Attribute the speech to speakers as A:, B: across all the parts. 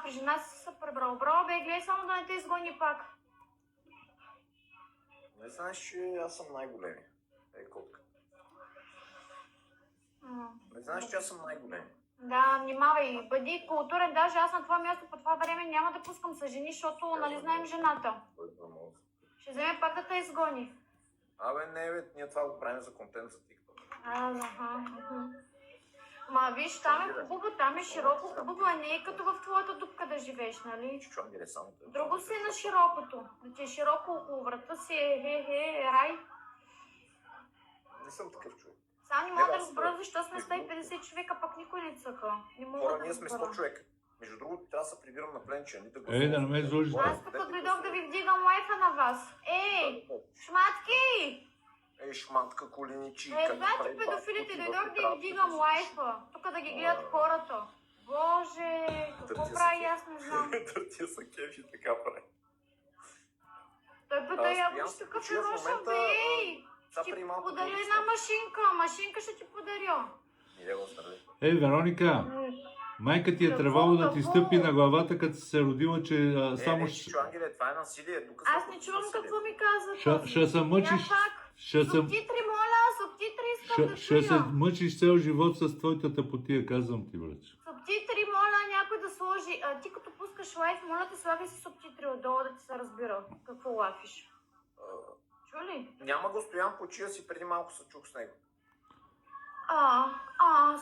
A: и жена си се прибрал. Браво, бе, гледай само да не те изгони пак.
B: Не знаеш, че аз съм най-големи. Котка. Не знаеш, че аз съм най-големи.
A: Да, внимавай, бъди културен, даже аз на това място по това време няма да пускам с жени, защото нали знаем жената. Ще вземе пак да те изгони.
B: Абе, не, бе, ние това го правим за контент за TikTok.
A: Ма виж, там е хубаво, там е широко, хубаво, а не е като в твоята дупка да живееш, нали? Друго си е на широкото, да ти е широко около врата си е рай.
B: Не съм такъв човек.
A: Сега не мога да разбера защо сме 150 човека, пък никой не цъка.
B: Хора, ние сме 100 човека. Между другото, трябва да се прибирам на пленче.
C: Да не ме изложиш.
A: Аз тук дойдох да ви вдигам лайфа на вас. Ей, шматки!
B: Ей, шматка, коленичи.
A: Знаете, педофилите, дойдох да им вдигам лайфа. Тук да ги гледат хората. Боже, какво прави, аз не знам.
B: Търтия са кефи, така прави.
A: Той пъта явно такъв е Роша, бе, ей! Ще ти подаря една машинка ще ти подаря.
C: Ей, Вероника, майка ти е трябвало да ти стъпи на главата, като си се родила, че само ще...
B: това е насилие.
A: Аз не чувам какво ми казват.
C: Ще се мъчиш...
A: Субтитри, моля, субтитри искам да чуя.
C: Ще се мъчиш цял живот с твоята тъпотия, казвам ти, брат.
A: Субтитри, моля, някой да сложи. Ти като пускаш лайф, моля те слагай си субтитри отдолу, да ти се разбира какво лафиш. Чули?
B: Няма го стоян по чия си, преди малко се чух с него.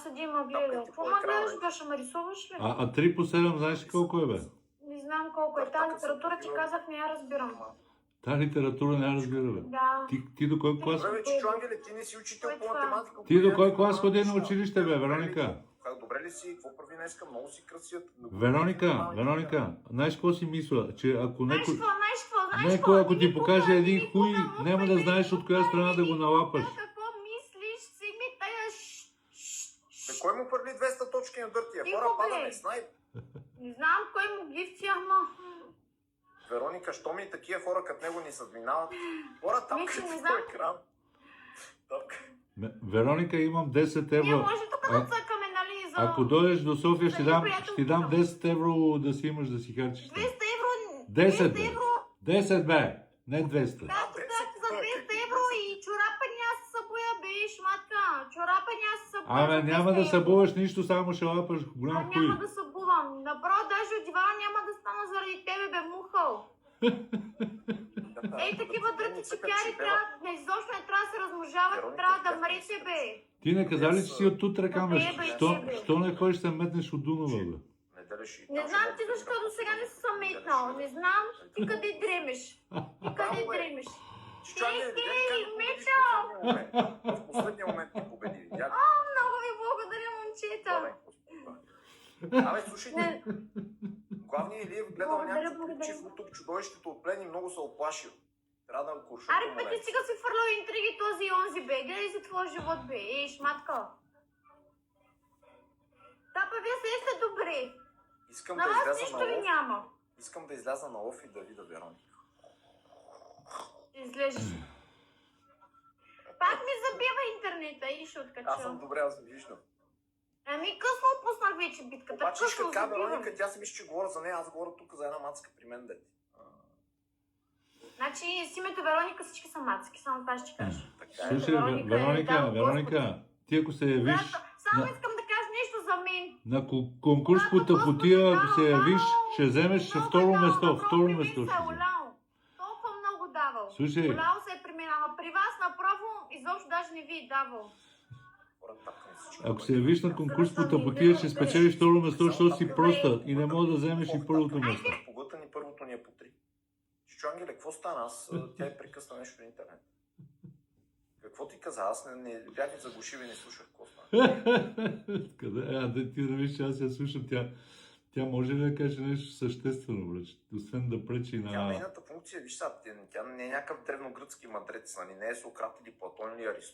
A: Седи ма гледа. Какво ма гледаш, бе, ще ме рисуваш ли?
C: А 3 по 7 знаеш ли колко е, бе?
A: Не знам колко е. Та литература ти казах, не я разбирам.
C: Та литература не я разбира, бе.
A: Да.
C: Ти до кой клас?
B: Добре, Чичо Ангеле, ти не си учител по математика.
C: Ти до кой клас ходи на училище, бе, Вероника?
B: Добре ли си? Какво прави днеска? Много си красива.
C: Вероника, знаеш какво си мисля? Че ако
A: Знаеш
C: ако ти покаже един хуй, няма да знаеш от коя страна да го налапаш.
A: Какво мислиш? Си ми тая
B: кой му пърли 200 точки на дъртия? Хора, падаме, снайп.
A: Не знам кой му гифти, ама...
B: Вероника, що ми такива хора като него ни се минават? Хора, там като е екран.
C: Вероника, имам 10 евро.
A: Ние може тук да цъкаме, нали, за...
C: Ако дойдеш до София, ще ти дам 10 евро да си имаш да си харчиш.
A: 200 евро...
C: 10 евро. 10 бе, не 200.
A: Да, за 200 евро и чорапа няма се събуя, бе, шматка. Чорапа няма се събуя.
C: Абе, няма да събуваш нищо, само ще лапаш голям хуй.
A: Няма да събувам. Направо даже от дивана няма да стана заради тебе, бе, мухъл. Ей, такива дръти чекяри трябва, изобщо не трябва да се размножават, трябва да мрете, бе.
C: Ти не каза ли си от тут ръкаме? Що не ходиш да метнеш от Дунава, бе?
A: Не знам ти защо до сега не си съм метнал. Не знам ти къде дремеш. Хей, метал!
B: В последния момент ни победи.
A: Много ви благодаря, момчета.
B: Абе, слушайте. Главният Илиев гледал някакви клипчи в YouTube, чудовището от плен и много се оплашил. Трябва да куршат.
A: Аре, пъти сега си фърлял интриги този и онзи, бе. Гледай си твоя живот, бе. Ей, шматка. Тапа, вие се сте добре.
B: Искам
A: на
B: да
A: вас
B: изляза
A: нищо
B: на
A: ви
B: лов.
A: няма.
B: Искам да изляза на лов и да видя Вероника.
A: Излезеш. Пак ми забива интернета и ще откача.
B: Аз съм добре, аз ви виждам.
A: Ами късно опуснах вече битката.
B: Обаче ще така, Вероника, тя си мисли, че говоря за нея, аз говоря тук за една мацка при мен, дете.
A: Значи с името Вероника всички са мацки, само това ще кажа.
C: Слушай, Вероника, ти ако се явиш...
A: Само искам да кажа нещо за мен.
C: На конкурс по тъпотия, ако се явиш, ще вземеш второ место. Второ место ще вземеш.
A: Толкова много давал.
C: Слушай.
A: Голямо се е при мен, ама при вас направо изобщо даже не ви е давал.
C: Ако се явиш на конкурс по тъпотия, ще спечелиш второ место, защото си проста и не мога да вземеш и първото место.
B: Погъта ни първото ни е по 3. Чичо Ангеле, какво стана? Аз тя е прекъсна нещо на интернет. Какво ти каза? Аз не бях и заглушив и не слушах какво стана.
C: Къде? Ти да виж, че аз я слушам. Тя може ли да каже нещо съществено, брат? Освен да пречи на...
B: Тя нейната функция, виж сега, тя не е някакъв древногръцки мъдрец, не е Сократ или Платон или Аристотел.